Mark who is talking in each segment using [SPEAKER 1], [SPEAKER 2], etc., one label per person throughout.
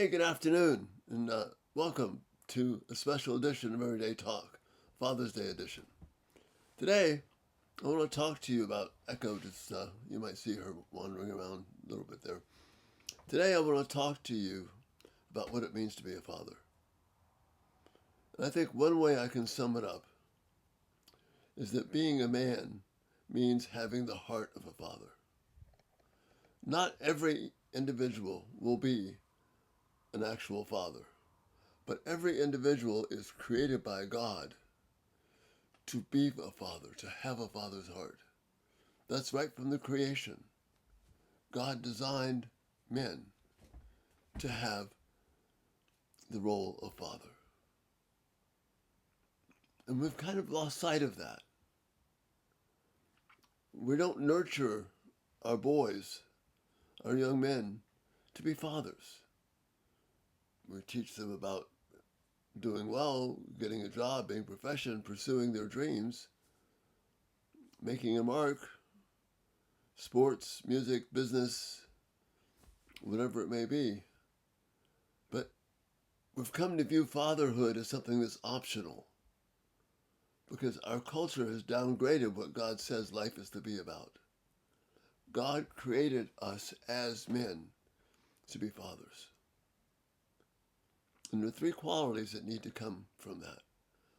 [SPEAKER 1] Hey, good afternoon, and welcome to a special edition of Everyday Talk, Father's Day edition. Today, I want to talk to you about Echo. Just you might see her wandering around a little bit there. Today, I want to talk to you about what it means to be a father. And I think one way I can sum it up is that being a man means having the heart of a father. Not every individual will be an actual father. But every individual is created by God to be a father, to have a father's heart. That's right from the creation. God designed men to have the role of father. And we've kind of lost sight of that. We don't nurture our boys, our young men, to be fathers. We teach them about doing well, getting a job, being a profession, pursuing their dreams, making a mark, sports, music, business, whatever it may be. But we've come to view fatherhood as something that's optional because our culture has downgraded what God says life is to be about. God created us as men to be fathers. And there are three qualities that need to come from that.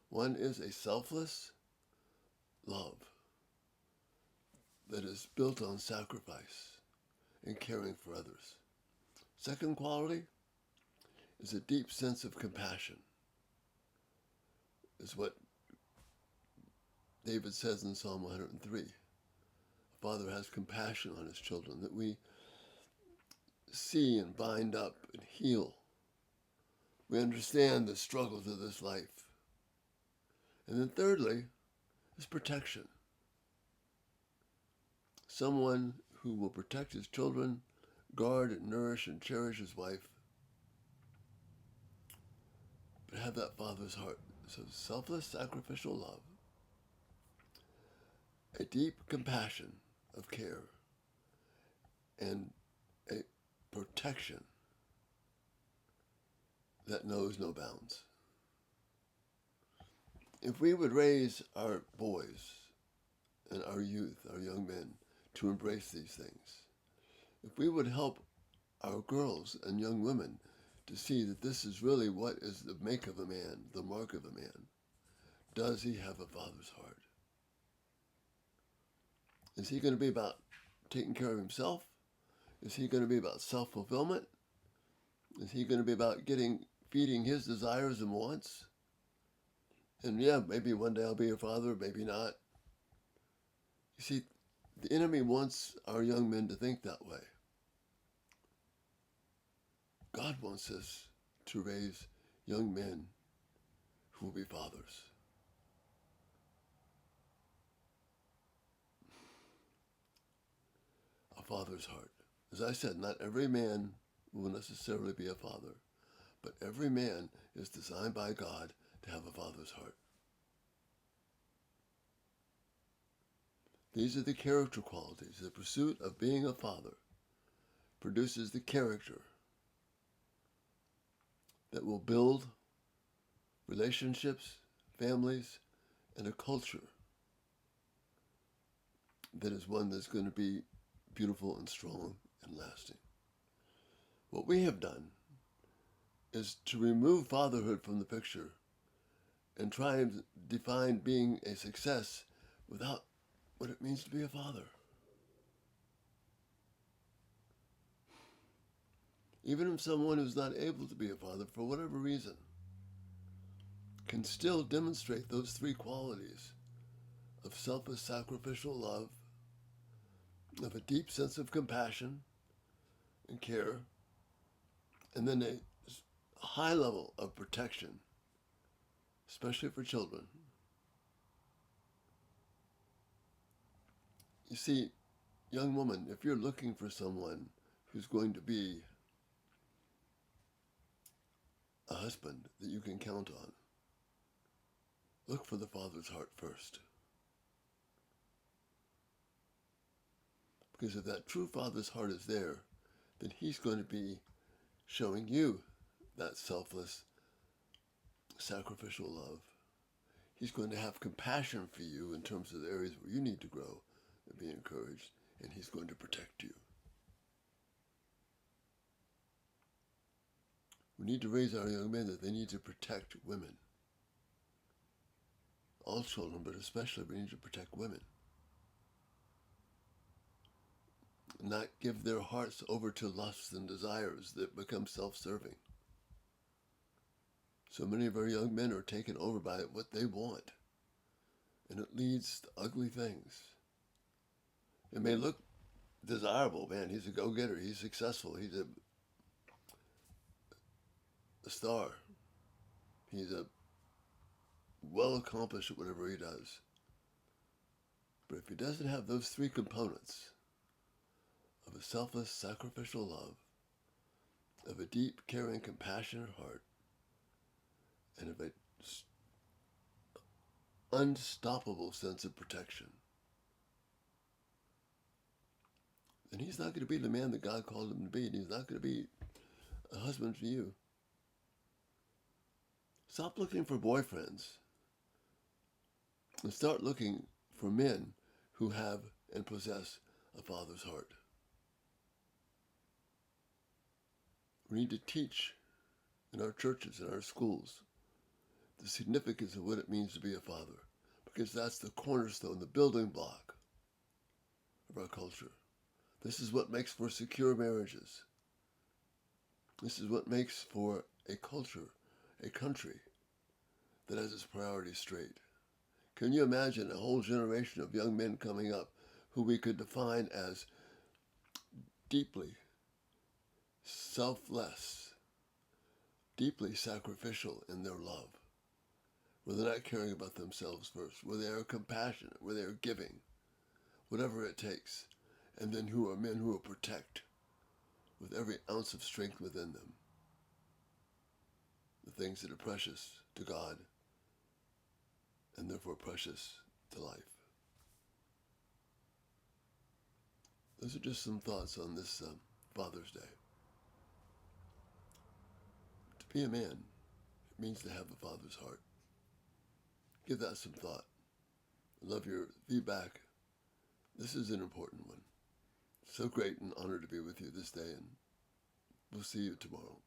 [SPEAKER 1] One is a selfless love that is built on sacrifice and caring for others. Second quality is a deep sense of compassion, is what David says in Psalm 103. A father has compassion on his children, that we see and bind up and heal. We understand the struggles of this life. And then thirdly is protection. Someone who will protect his children, guard and nourish and cherish his wife, but have that father's heart. So selfless, sacrificial love, a deep compassion of care, and a protection that knows no bounds. If we would raise our boys and our youth, our young men, to embrace these things, if we would help our girls and young women to see that this is really what is the make of a man, the mark of a man, does he have a father's heart? Is he going to be about taking care of himself? Is he going to be about self-fulfillment? Is he going to be about feeding his desires and wants? And yeah, maybe one day I'll be a father, maybe not. You see, the enemy wants our young men to think that way. God wants us to raise young men who will be fathers. A father's heart. As I said, not every man will necessarily be a father, but every man is designed by God to have a father's heart. These are the character qualities. The pursuit of being a father produces the character that will build relationships, families, and a culture that is one that's going to be beautiful and strong and lasting. What we have done is to remove fatherhood from the picture and try and define being a success without what it means to be a father. Even if someone who's not able to be a father for whatever reason can still demonstrate those three qualities of selfless sacrificial love, of a deep sense of compassion and care, and then a high level of protection, especially for children. You see, young woman, if you're looking for someone who's going to be a husband that you can count on, look for the father's heart first. Because if that true father's heart is there, then he's going to be showing you that selfless, sacrificial love. He's going to have compassion for you in terms of the areas where you need to grow and be encouraged, and he's going to protect you. We need to raise our young men that they need to protect women. All children, but especially we need to protect women. Not give their hearts over to lusts and desires that become self-serving. So many of our young men are taken over by what they want, and it leads to ugly things. It may look desirable, man, he's a go-getter, he's successful, he's a star, he's a well-accomplished at whatever he does. But if he doesn't have those three components of a selfless, sacrificial love, of a deep, caring, compassionate heart, and of an unstoppable sense of protection, then he's not going to be the man that God called him to be, and he's not going to be a husband for you. Stop looking for boyfriends and start looking for men who have and possess a father's heart. We need to teach in our churches, in our schools, the significance of what it means to be a father, because that's the cornerstone, the building block of our culture. This is what makes for secure marriages. This is what makes for a culture, a country that has its priorities straight. Can you imagine a whole generation of young men coming up who we could define as deeply selfless, deeply sacrificial in their love, where they're not caring about themselves first, where they are compassionate, where they are giving, whatever it takes, and then who are men who will protect with every ounce of strength within them the things that are precious to God and therefore precious to life. Those are just some thoughts on this Father's Day. To be a man, it means to have a father's heart. Give that some thought. I love your feedback. This is an important one. So great and honored to be with you this day, and we'll see you tomorrow.